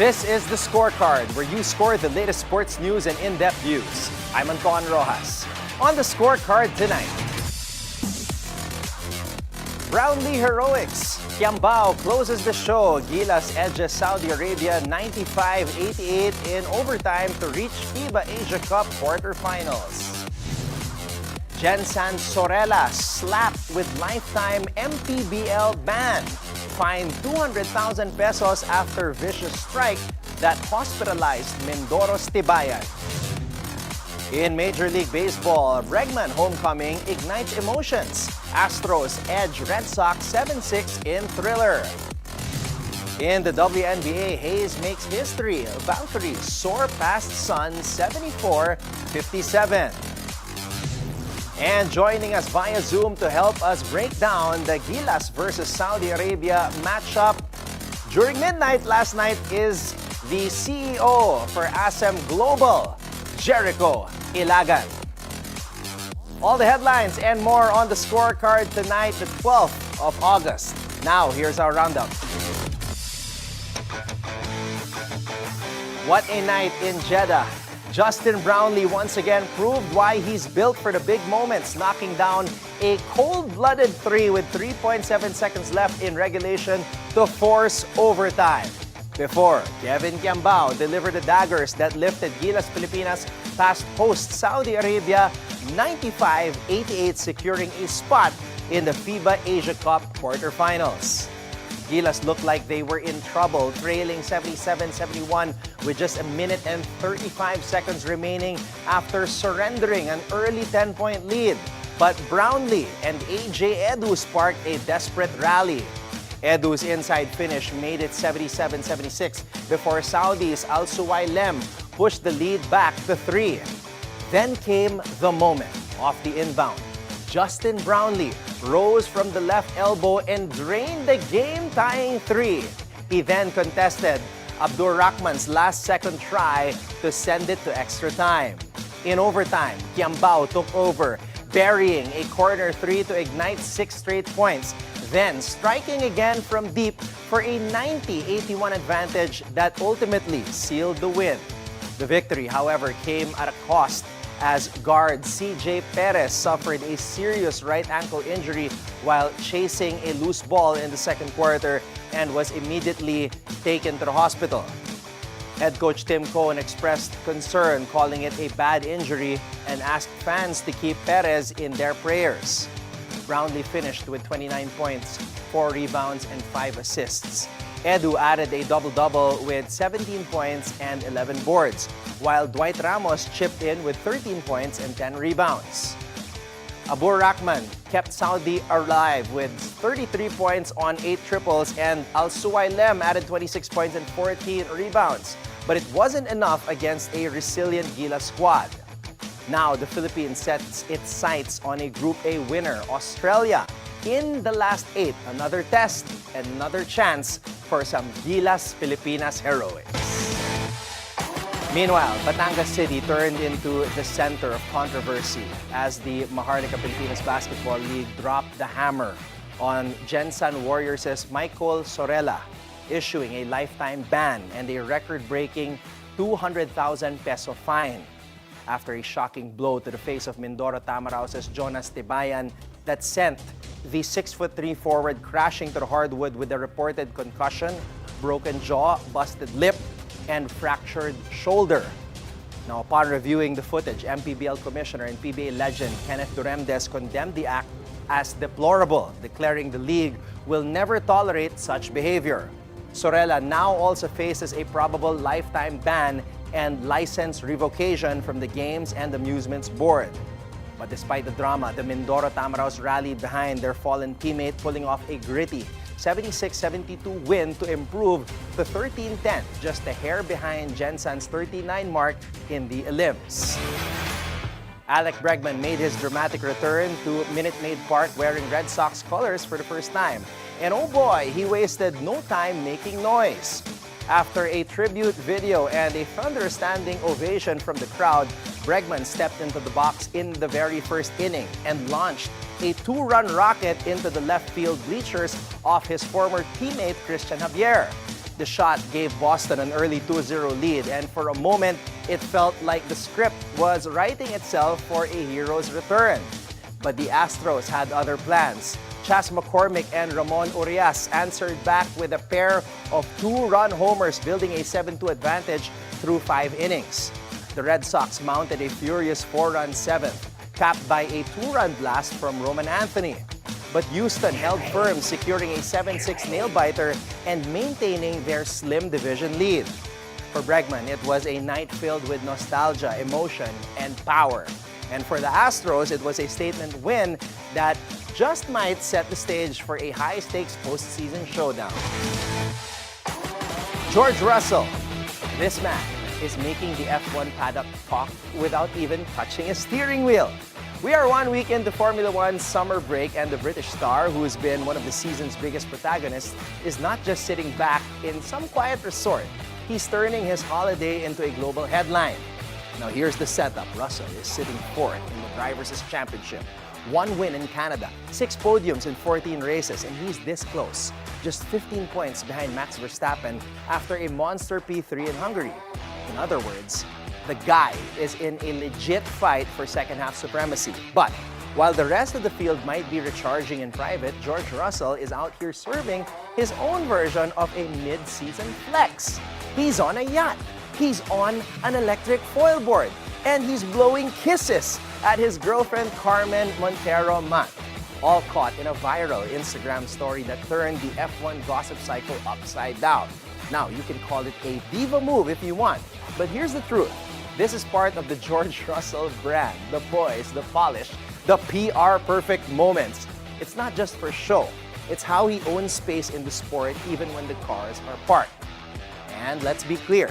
This is the Scorecard, where you score the latest sports news and in-depth views. I'm Anton Roxas. On the Scorecard tonight, Brownlee heroics. Quiambao closes the show. Gilas edges Saudi Arabia 95-88 in overtime to reach FIBA Asia Cup quarterfinals. Gensan Sorela slapped with lifetime MPBL ban. Fined 200,000 pesos after vicious strike that hospitalized Mindoro's Tibayan. In Major League Baseball, Bregman homecoming ignites emotions. Astros edge Red Sox 7-6 in thriller. In the WNBA, Hayes makes history. Valkyries soar past Suns 74-57. And joining us via Zoom to help us break down the Gilas versus Saudi Arabia matchup during midnight last night is the CEO for ASEM Global, Jericho Ilagan. All the headlines and more on the Scorecard tonight, the 12th of August. Now, here's our roundup. What a night in Jeddah. Justin Brownlee once again proved why he's built for the big moments, knocking down a cold-blooded three with 3.7 seconds left in regulation to force overtime. Before, Kevin Quiambao delivered the daggers that lifted Gilas Pilipinas past host Saudi Arabia 95-88, securing a spot in the FIBA Asia Cup quarterfinals. Gilas looked like they were in trouble, trailing 77-71 with just a minute and 35 seconds remaining after surrendering an early 10-point lead. But Brownlee and AJ Edu sparked a desperate rally. Edu's inside finish made it 77-76 before Saudi's Al Suwailem pushed the lead back to 3. Then came the moment off the inbound. Justin Brownlee rose from the left elbow and drained the game-tying 3. He then contested Abdur Rahman's last-second try to send it to extra time. In overtime, Quiambao took over, burying a corner 3 to ignite 6 straight points, then striking again from deep for a 90-81 advantage that ultimately sealed the win. The victory, however, came at a cost, as guard CJ Perez suffered a serious right ankle injury while chasing a loose ball in the second quarter and was immediately taken to the hospital. Head coach Tim Cohn expressed concern, calling it a bad injury, and asked fans to keep Perez in their prayers. Brownlee finished with 29 points, 4 rebounds, and 5 assists. Edu added a double-double with 17 points and 11 boards, while Dwight Ramos chipped in with 13 points and 10 rebounds. Abdur Rahman kept Saudi alive with 33 points on 8 triples, and Al Suwailem added 26 points and 14 rebounds. But it wasn't enough against a resilient Gilas squad. Now, the Philippines sets its sights on a Group A winner, Australia. In the last 8, another test and another chance for some Gilas Filipinas heroics. Meanwhile, Batangas City turned into the center of controversy as the Maharlika Pilipinas Basketball League dropped the hammer on Gensan Warriors' Michole Sorela, issuing a lifetime ban and a record-breaking 200,000 peso fine after a shocking blow to the face of Mindoro Tamaraos' Jonas Tibayan that sent the 6'3" forward crashing to the hardwood with a reported concussion, broken jaw, busted lip, and fractured shoulder. Now, upon reviewing the footage, MPBL Commissioner and PBA legend Kenneth Duremdes condemned the act as deplorable, declaring the league will never tolerate such behavior. Sorela now also faces a probable lifetime ban and license revocation from the Games and Amusements Board. But despite the drama, the Mindoro Tamaraos rallied behind their fallen teammate, pulling off a gritty 76-72 win to improve to 13-10, just a hair behind Gensan's 39 mark in the elims. Alec Bregman made his dramatic return to Minute Maid Park wearing Red Sox colors for the first time. And oh boy, he wasted no time making noise. After a tribute video and a thunderous standing ovation from the crowd, Bregman stepped into the box in the very first inning and launched a 2-run rocket into the left field bleachers off his former teammate Christian Javier. The shot gave Boston an early 2-0 lead, and for a moment, it felt like the script was writing itself for a hero's return. But the Astros had other plans. Chas McCormick and Ramon Urias answered back with a pair of 2-run homers, building a 7-2 advantage through 5 innings. The Red Sox mounted a furious 4-run seventh, capped by a 2-run blast from Roman Anthony. But Houston held firm, securing a 7-6 nail-biter and maintaining their slim division lead. For Bregman, it was a night filled with nostalgia, emotion, and power. And for the Astros, it was a statement win that just might set the stage for a high-stakes postseason showdown. George Russell, this man is making the F1 paddock talk without even touching a steering wheel. We are 1 week into Formula One's summer break, and the British star, who has been one of the season's biggest protagonists, is not just sitting back in some quiet resort. He's turning his holiday into a global headline. Now here's the setup. Russell is sitting fourth in the Drivers' Championship. 1 win in Canada, 6 podiums in 14 races, and he's this close. Just 15 points behind Max Verstappen after a monster P3 in Hungary. In other words, the guy is in a legit fight for second-half supremacy. But while the rest of the field might be recharging in private, George Russell is out here serving his own version of a mid-season flex. He's on a yacht. He's on an electric foil board. And he's blowing kisses at his girlfriend Carmen Montero Mat. All caught in a viral Instagram story that turned the F1 gossip cycle upside down. Now, you can call it a diva move if you want. But here's the truth. This is part of the George Russell brand. The poise, the polish, the PR perfect moments. It's not just for show. It's how he owns space in the sport even when the cars are parked. And let's be clear.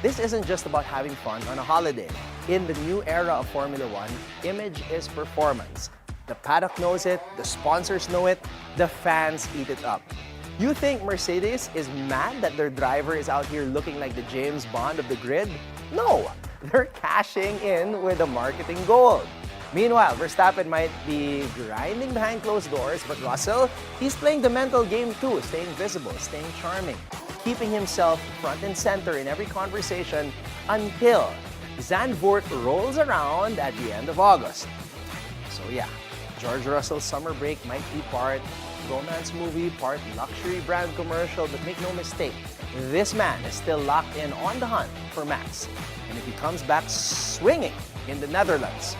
This isn't just about having fun on a holiday. In the new era of Formula One, image is performance. The paddock knows it, the sponsors know it, the fans eat it up. You think Mercedes is mad that their driver is out here looking like the James Bond of the grid? No, they're cashing in with the marketing gold. Meanwhile, Verstappen might be grinding behind closed doors, but Russell, he's playing the mental game too, staying visible, staying charming, keeping himself front and center in every conversation until Zandvoort rolls around at the end of August. So yeah, George Russell's summer break might be part romance movie, part luxury brand commercial, but make no mistake, this man is still locked in on the hunt for Max. And if he comes back swinging in the Netherlands,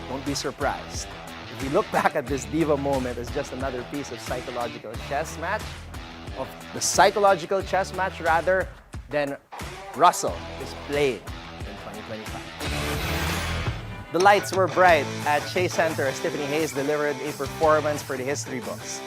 don't be surprised. If we look back at this diva moment as just another piece of psychological chess match, then Russell is playing in 2025. The lights were bright at Chase Center as Tiffany Hayes delivered a performance for the history books.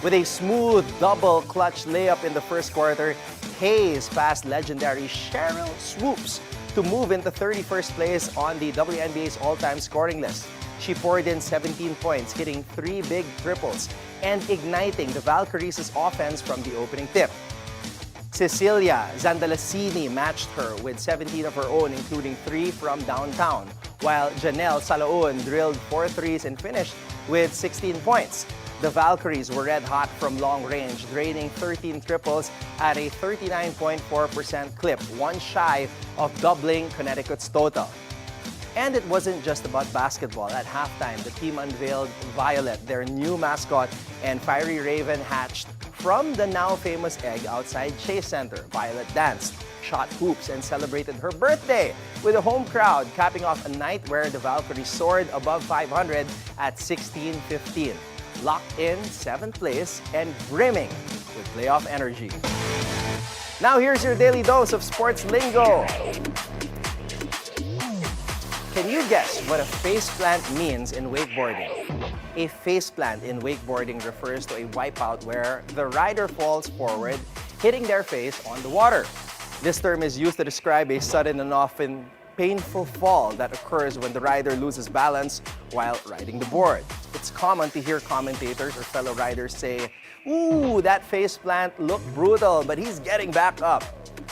With a smooth double clutch layup in the first quarter, Hayes passed legendary Cheryl Swoops to move into 31st place on the WNBA's all-time scoring list. She poured in 17 points, hitting 3 big triples, and igniting the Valkyries' offense from the opening tip. Cecilia Zandalasini matched her with 17 of her own, including 3 from downtown, while Janelle Salaon drilled 4 threes and finished with 16 points. The Valkyries were red hot from long range, draining 13 triples at a 39.4% clip, one shy of doubling Connecticut's total. And it wasn't just about basketball. At halftime, the team unveiled Violet, their new mascot, and Fiery Raven hatched from the now famous egg outside Chase Center. Violet danced, shot hoops, and celebrated her birthday with a home crowd, capping off a night where the Valkyries soared above 500 at 16-15. Locked in 7th place and brimming with playoff energy. Now here's your daily dose of sports lingo. Can you guess what a faceplant means in wakeboarding? A faceplant in wakeboarding refers to a wipeout where the rider falls forward, hitting their face on the water. This term is used to describe a sudden and often painful fall that occurs when the rider loses balance while riding the board. It's common to hear commentators or fellow riders say, "Ooh, that faceplant looked brutal, but he's getting back up."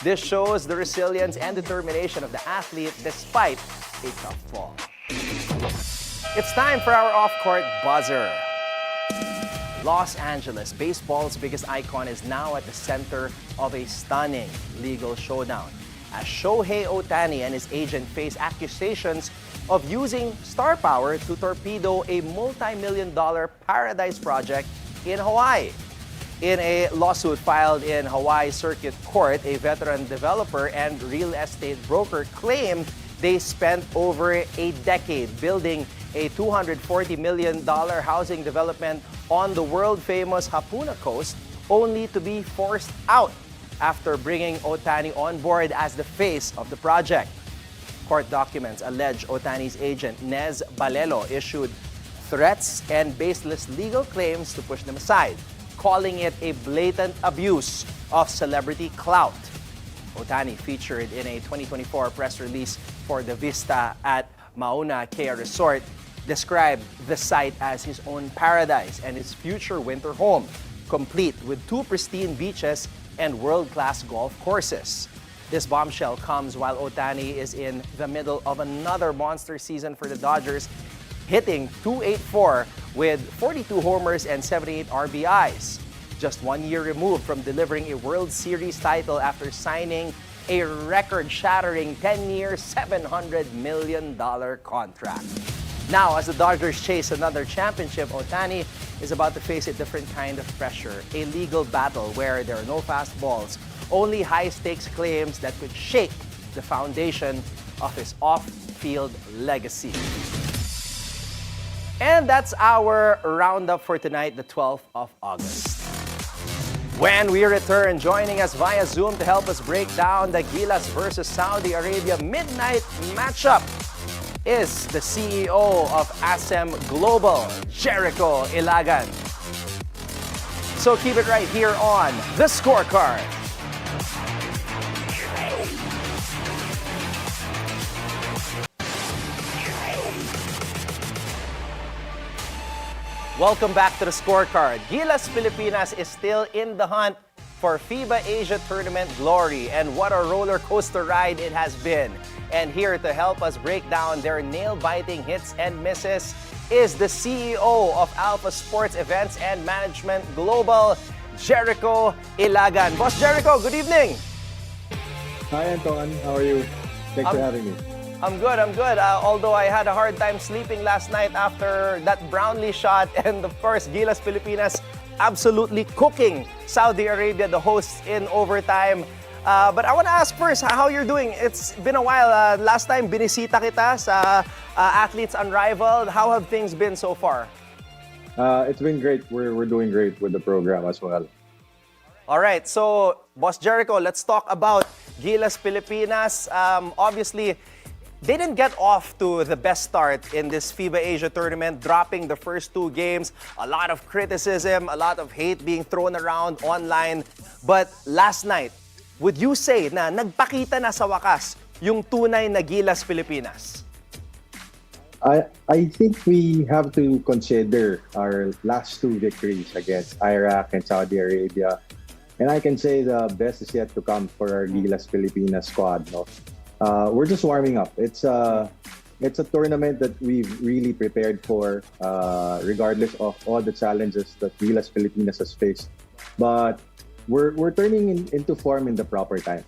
This shows the resilience and determination of the athlete despite a tough fall. It's time for our off-court buzzer. Los Angeles, baseball's biggest icon, is now at the center of a stunning legal showdown, as Shohei Ohtani and his agent face accusations of using star power to torpedo a multi-million-dollar paradise project in Hawaii. In a lawsuit filed in Hawaii Circuit Court, a veteran developer and real estate broker claimed they spent over a decade building a $240 million housing development on the world-famous Hapuna Coast, only to be forced out after bringing Ohtani on board as the face of the project. Court documents allege Ohtani's agent, Nez Balelo, issued threats and baseless legal claims to push them aside, calling it a blatant abuse of celebrity clout. Ohtani, featured in a 2024 press release for the Vista at Mauna Kea Resort, described the site as his own paradise and his future winter home, complete with 2 pristine beaches and world-class golf courses. This bombshell comes while Ohtani is in the middle of another monster season for the Dodgers, hitting .284 with 42 homers and 78 RBIs. Just 1 year removed from delivering a World Series title after signing a record-shattering 10-year, $700 million contract. Now, as the Dodgers chase another championship, Ohtani is about to face a different kind of pressure, a legal battle where there are no fastballs, only high-stakes claims that could shake the foundation of his off-field legacy. And that's our roundup for tonight, the 12th of August. When we return, joining us via Zoom to help us break down the Gilas versus Saudi Arabia midnight matchup is the CEO of ASEM Global, Jericho Ilagan. So keep it right here on The Scorecard. Welcome back to The Scorecard. Gilas Pilipinas is still in the hunt for FIBA Asia Tournament glory, and what a roller coaster ride it has been. And here to help us break down their nail-biting hits and misses is the CEO of Alpha Sports Events and Management Global, Jericho Ilagan. Boss Jericho, good evening. Hi, Anton. How are you? Thanks for having me. I'm good. Although I had a hard time sleeping last night after that Brownlee shot, and of course, Gilas Pilipinas absolutely cooking Saudi Arabia, the hosts, in overtime. But I want to ask first how you're doing. It's been a while. Last time, binisita kita sa Athletes Unrivaled. How have things been so far? It's been great. We're doing great with the program as well. All right. So, Boss Jericho, let's talk about Gilas Pilipinas. Obviously, they didn't get off to the best start in this FIBA Asia tournament, dropping the first 2 games. A lot of criticism, a lot of hate being thrown around online. But last night, would you say na nagpakita na sa wakas yung tunay na Gilas Pilipinas? I think we have to consider our last 2 victories against Iraq and Saudi Arabia. And I can say the best is yet to come for our Gilas Pilipinas squad. No? We're just warming up. It's a tournament that we've really prepared for, regardless of all the challenges that Gilas Pilipinas has faced. But we're turning into form in the proper time.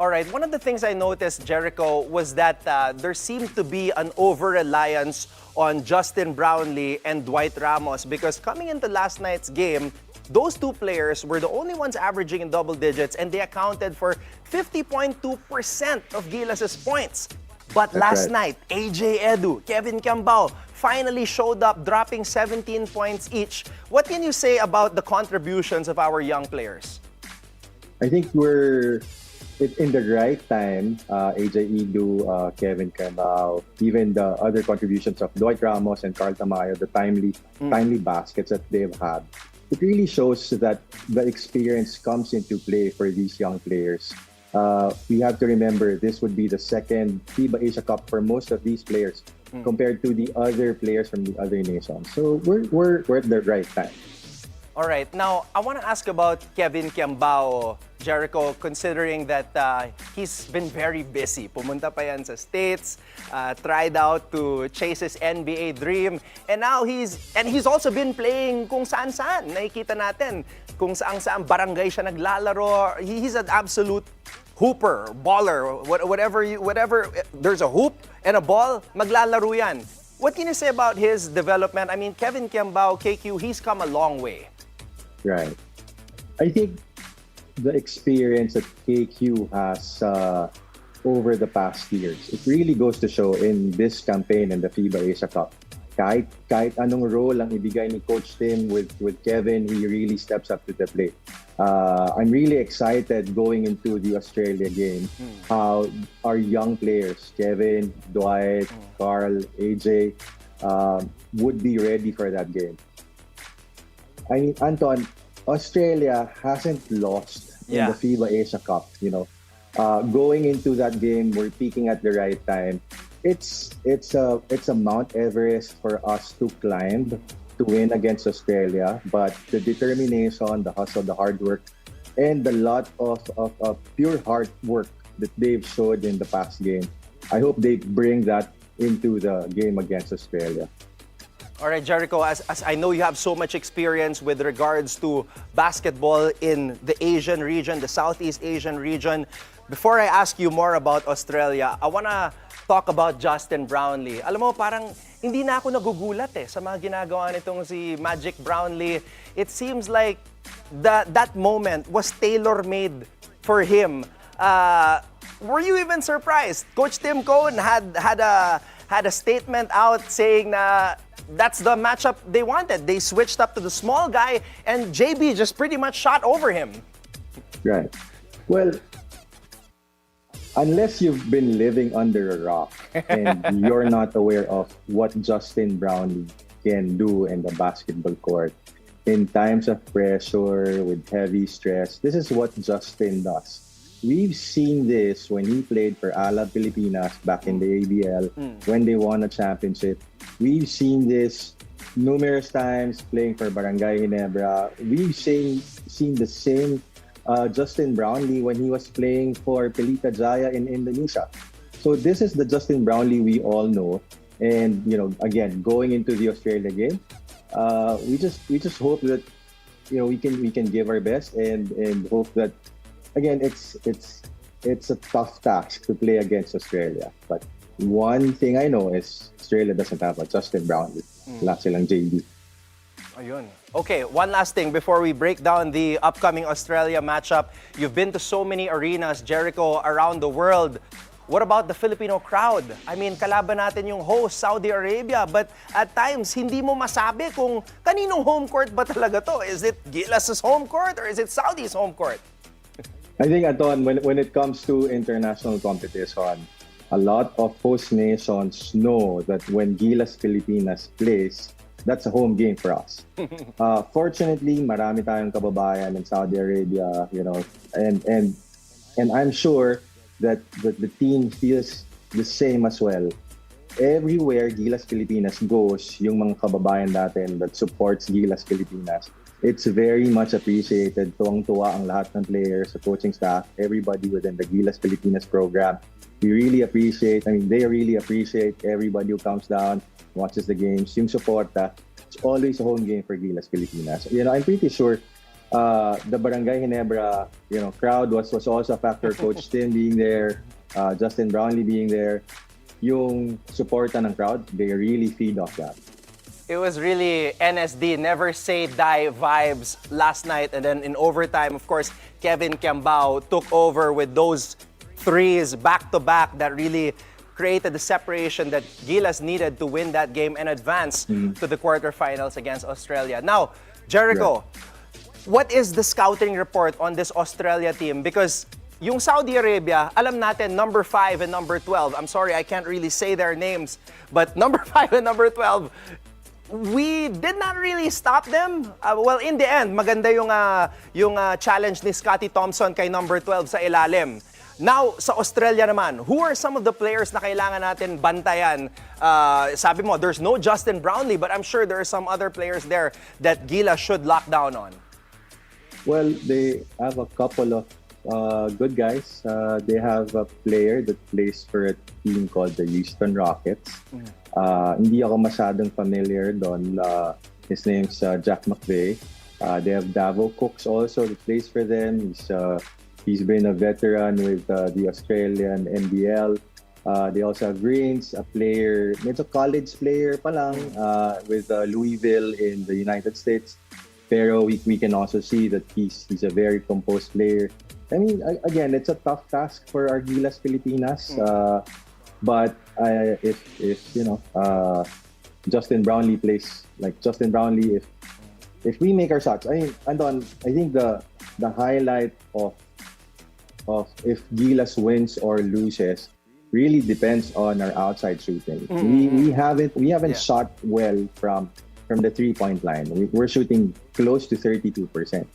All right. One of the things I noticed, Jericho, was that there seemed to be an over-reliance on Justin Brownlee and Dwight Ramos, because coming into last night's game, those 2 players were the only ones averaging in double digits, and they accounted for 50.2% of Gilas' points. But last night, AJ Edu, Kevin Quiambao finally showed up, dropping 17 points each. What can you say about the contributions of our young players? I think we're in the right time. AJ Edu, Kevin Quiambao, even the other contributions of Dwight Ramos and Carl Tamayo, the timely baskets that they've had. It really shows that the experience comes into play for these young players. We have to remember this would be the second FIBA Asia Cup for most of these players compared to the other players from the other nations. So we're at the right time. All right. Now, I want to ask about Kevin Quiambao, Jericho, considering that he's been very busy. Pumunta pa yan sa States, tried out to chase his NBA dream, and now he's also been playing kung saan-saan. Nakikita natin kung saan-saan barangay siya naglalaro. He's an absolute hooper, baller, whatever. There's a hoop and a ball, maglalaro yan. What can you say about his development? I mean, Kevin Quiambao, KQ, he's come a long way. Right. I think the experience that KQ has over the past years, it really goes to show in this campaign in the FIBA Asia Cup. Kahit anong role ang ibigay ni Coach Tim with Kevin, he really steps up to the plate. I'm really excited going into the Australia game, how our young players, Kevin, Dwight, Carl, AJ, would be ready for that game. I mean, Anton, Australia hasn't lost in the FIBA Asia Cup. Going into that game, we're peaking at the right time. It's a Mount Everest for us to climb to win against Australia. But the determination, the hustle, the hard work, and the lot of pure hard work that they've showed in the past game, I hope they bring that into the game against Australia. All right, Jericho, as I know you have so much experience with regards to basketball in the Asian region, the Southeast Asian region, before I ask you more about Australia, I want to talk about Justin Brownlee. Alam mo, parang hindi na ako nagugulat sa mga ginagawa nitong si Magic Brownlee. It seems like that moment was tailor-made for him. Were you even surprised? Coach Tim Cohn had a statement out saying na that's the matchup they wanted. They switched up to the small guy, and JB just pretty much shot over him. Right. Well, unless you've been living under a rock and you're not aware of what Justin Brownlee can do in the basketball court in times of pressure, with heavy stress, this is what Justin does. We've seen this when he played for Ala Pilipinas back in the ABL, when they won a championship. We've seen this numerous times playing for Barangay Ginebra. We've seen the same Justin Brownlee when he was playing for Pelita Jaya in Indonesia. So this is the Justin Brownlee we all know. And again, going into the Australia game, we just hope that we can give our best and hope that. Again, it's a tough task to play against Australia. But one thing I know is Australia doesn't have a Justin Brownlee. Wala silang JD. Ayun. Okay, one last thing before we break down the upcoming Australia matchup. You've been to so many arenas, Jericho, around the world. What about the Filipino crowd? I mean, kalaban natin yung host, Saudi Arabia, but at times, hindi mo masabi kung kaninong home court ba talaga to? Is it Gilas' home court or is it Saudi's home court? I think, Anton, when it comes to international competition, a lot of host nations know that when Gilas Filipinas plays, that's a home game for us. Fortunately, marami tayong kababayan in Saudi Arabia, and I'm sure that the team feels the same as well. Everywhere Gilas Filipinas goes, yung mga kababayan natin that supports Gilas Filipinas, it's very much appreciated. Tuwang-tuwa ang lahat ng players, the coaching staff, everybody within the Gilas Filipinas program. They really appreciate everybody who comes down, watches the games. Yung suporta, it's always a home game for Gilas Filipinas. I'm pretty sure the Barangay Ginebra, crowd was also a factor. Coach Tim being there, Justin Brownlee being there. Yung suporta ng crowd, they really feed off that. It was really NSD, never say die vibes last night. And then in overtime, of course, Kevin Quiambao took over with those threes back-to-back that really created the separation that Gilas needed to win that game and advance to the quarterfinals against Australia. Now, Jericho, what is the scouting report on this Australia team? Because yung Saudi Arabia, alam natin, number 5 and number 12. I'm sorry, I can't really say their names. But number 5 and number 12, we did not really stop them. Well, in the end, maganda yung challenge ni Scotty Thompson kay number 12 sa ilalim. Now, sa Australia naman, who are some of the players na kailangan natin bantayan? Sabi mo, there's no Justin Brownlee, but I'm sure there are some other players there that Gilas should lock down on. Well, they have a couple of good guys. They have a player that plays for a team called the Houston Rockets. Hindi ako masyadong familiar doon. His name's Jack McVeigh. They have Davo Cooks also that plays for them. He's been a veteran with the Australian MPBL. They also have Greens, a player, medyo college player pa lang with Louisville in the United States. Pero we can also see that he's a very composed player. I mean, again, it's a tough task for our Gilas Pilipinas. But if you know, Justin Brownlee plays like Justin Brownlee, if we make our shots, I mean, Anton, I think the highlight of if Gilas wins or loses really depends on our outside shooting. We haven't shot well from the 3-point line. We're shooting close to 32%.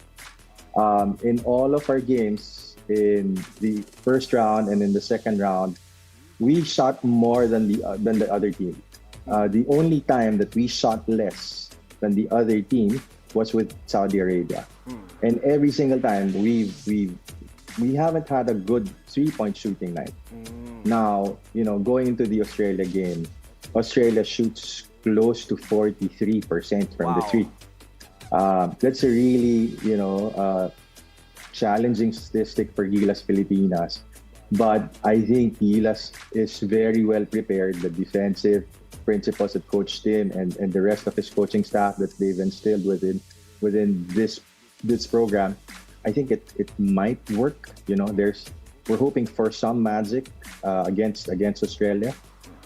In all of our games, in the first round and in the second round, we shot more than the other team. The only time that we shot less than the other team was with Saudi Arabia, and every single time we haven't had a good 3-point shooting night. Now, you know, going into the Australia game, Australia shoots close to 43% from the three. That's a really, you know, challenging statistic for Gilas Filipinas. But I think Gilas is very well prepared. The defensive principles that Coach Tim and the rest of his coaching staff that they've instilled within this program, I think it might work. You know, we're hoping for some magic against Australia,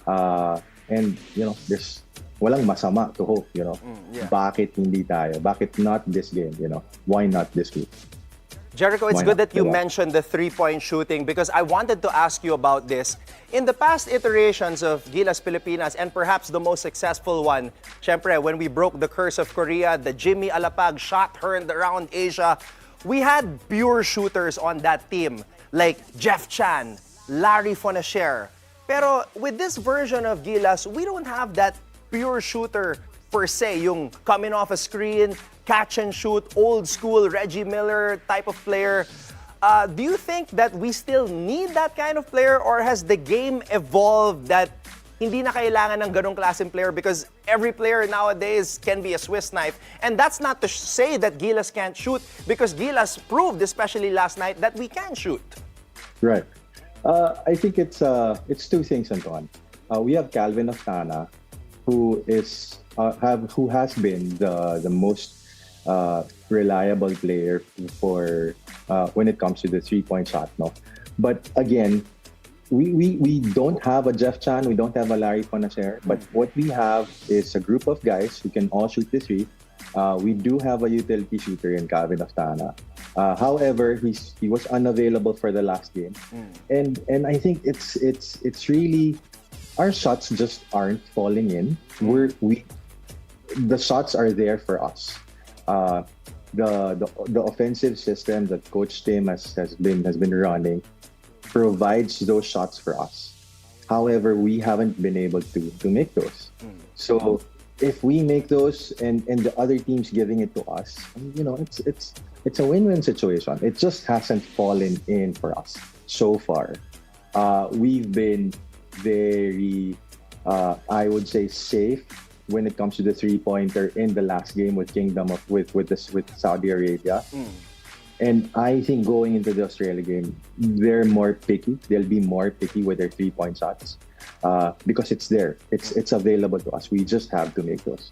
and you know, there's walang masama to hope. You know, bakit hindi tayo? Bakit not this game? You know, why not this week? Jericho, it's good that you mentioned the 3-point shooting because I wanted to ask you about this. In the past iterations of Gilas Pilipinas and perhaps the most successful one, syempre, when we broke the curse of Korea, the Jimmy Alapag shot turned around Asia, we had pure shooters on that team like Jeff Chan, Larry Fonacher. Pero with this version of Gilas, we don't have that pure shooter per se, yung coming off a screen, catch and shoot, old school Reggie Miller type of player. Do you think that we still need that kind of player, or has the game evolved that hindi na kailangan ng ganong klaseng player because every player nowadays can be a Swiss knife? And that's not to say that Gilas can't shoot, because Gilas proved, especially last night, that we can shoot. Right. I think it's two things, Anton. We have Calvin Ostana, who has been the most reliable player for when it comes to the 3-point shot, no? But again, we don't have a Jeff Chan, we don't have a Larry Fonacher, but what we have is a group of guys who can all shoot the three. We do have a utility shooter in Calvin Ostana. However, he was unavailable for the last game, and I think it's really, our shots just aren't falling in. The shots are there for us. The offensive system that Coach Tim has been running provides those shots for us. However, we haven't been able to make those. So if we make those and the other team's giving it to us, you know, it's a win-win situation. It just hasn't fallen in for us so far. We've been very, I would say, safe when it comes to the 3-pointer in the last game with with Saudi Arabia. And I think going into the Australia game, they're more picky. They'll be more picky with their 3-point shots because it's there. It's available to us. We just have to make those.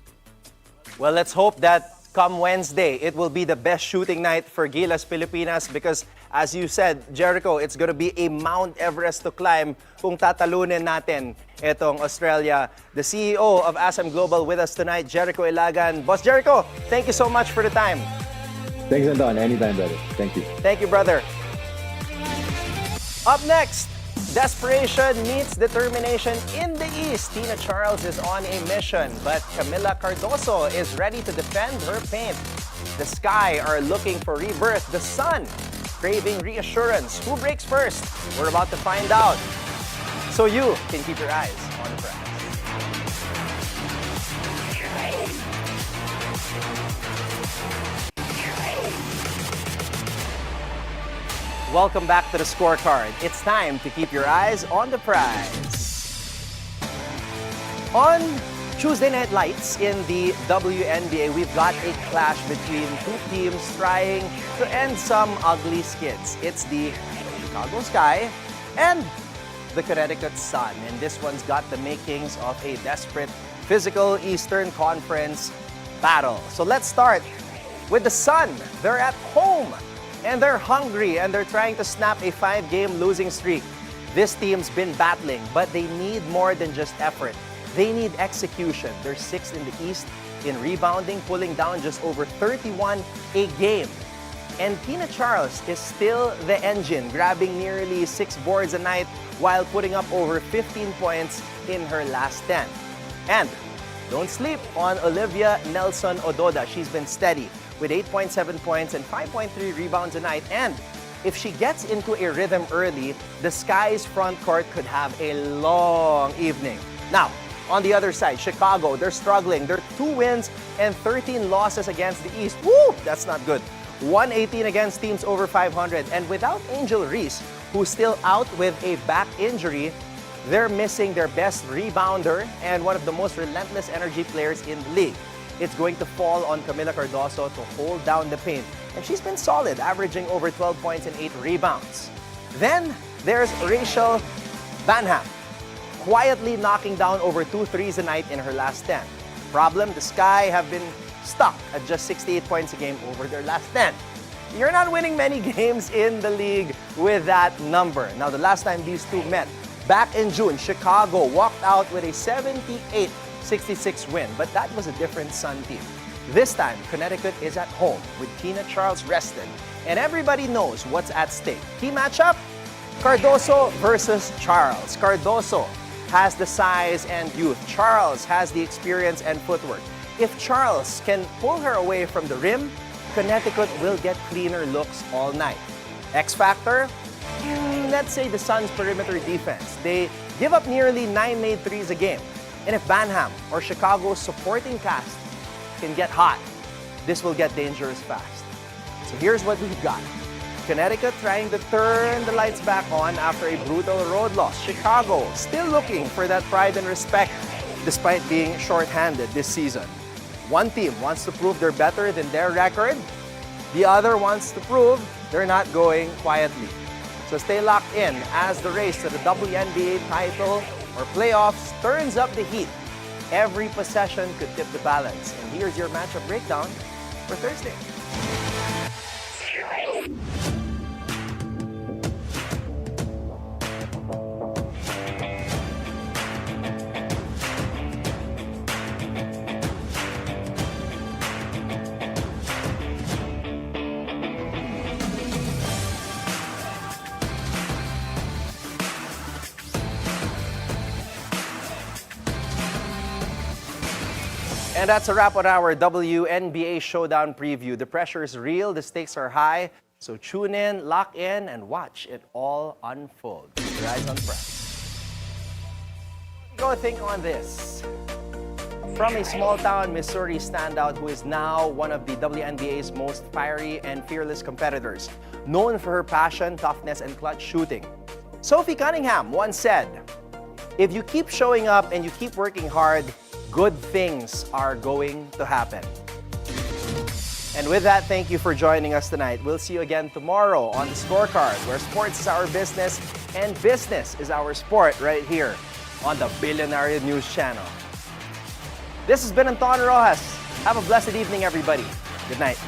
Well, let's hope that come Wednesday, it will be the best shooting night for Gilas Pilipinas because, as you said, Jericho, it's going to be a Mount Everest to climb kung tatalunin natin itong Australia. The CEO of ASM Global with us tonight, Jericho Ilagan. Boss Jericho, thank you so much for the time. Thanks, Anton. Anytime, brother. Thank you. Thank you, brother. Up next, desperation meets determination in the East. Tina Charles is on a mission, but Camila Cardoso is ready to defend her paint. The Sky are looking for rebirth. The Sun craving reassurance. Who breaks first? We're about to find out. So you can keep your eyes on the prize. Welcome back to the scorecard. It's time to keep your eyes on the prize. On Tuesday Night Lights in the WNBA, we've got a clash between two teams trying to end some ugly skits. It's the Chicago Sky and the Connecticut Sun. And this one's got the makings of a desperate physical Eastern Conference battle. So let's start with the Sun. They're at home. And they're hungry, and they're trying to snap a 5-game losing streak. This team's been battling, but they need more than just effort. They need execution. They're 6th in the East in rebounding, pulling down just over 31 a game. And Tina Charles is still the engine, grabbing nearly 6 boards a night while putting up over 15 points in her last 10. And don't sleep on Olivia Nelson Ododa. She's been steady with 8.7 points and 5.3 rebounds a night. And if she gets into a rhythm early, the Sky's front court could have a long evening. Now, on the other side, Chicago, they're struggling. They're 2 wins and 13 losses against the East. Woo! That's not good. 118 against teams over 500. And without Angel Reese, who's still out with a back injury, they're missing their best rebounder and one of the most relentless energy players in the league. It's going to fall on Camila Cardoso to hold down the paint. And she's been solid, averaging over 12 points and 8 rebounds. Then, there's Rachel Banham, quietly knocking down over 2 threes a night in her last 10. Problem, the Sky have been stuck at just 68 points a game over their last 10. You're not winning many games in the league with that number. Now, the last time these two met, back in June, Chicago walked out with a 78-66 win, but that was a different Sun team. This time, Connecticut is at home with Tina Charles rested, and everybody knows what's at stake. Key matchup, Cardoso versus Charles. Cardoso has the size and youth. Charles has the experience and footwork. If Charles can pull her away from the rim, Connecticut will get cleaner looks all night. X factor, let's say the Suns' perimeter defense. They give up nearly 9 made threes a game. And if Banham or Chicago's supporting cast can get hot, this will get dangerous fast. So here's what we've got. Connecticut trying to turn the lights back on after a brutal road loss. Chicago still looking for that pride and respect despite being shorthanded this season. One team wants to prove they're better than their record. The other wants to prove they're not going quietly. So stay locked in as the race to the WNBA title or playoffs turns up the heat. Every possession could tip the balance. And here's your matchup breakdown for Thursday. And that's a wrap on our WNBA Showdown preview. The pressure is real, the stakes are high, so tune in, lock in, and watch it all unfold. Keep your eyes on the prize. Go think on this. From a small-town Missouri standout who is now one of the WNBA's most fiery and fearless competitors, known for her passion, toughness, and clutch shooting. Sophie Cunningham once said, "If you keep showing up and you keep working hard, good things are going to happen." And with that, thank you for joining us tonight. We'll see you again tomorrow on the Scorecard, where sports is our business and business is our sport, right here on the Bilyonaryo News Channel. This has been Anton Roxas. Have a blessed evening, everybody. Good night.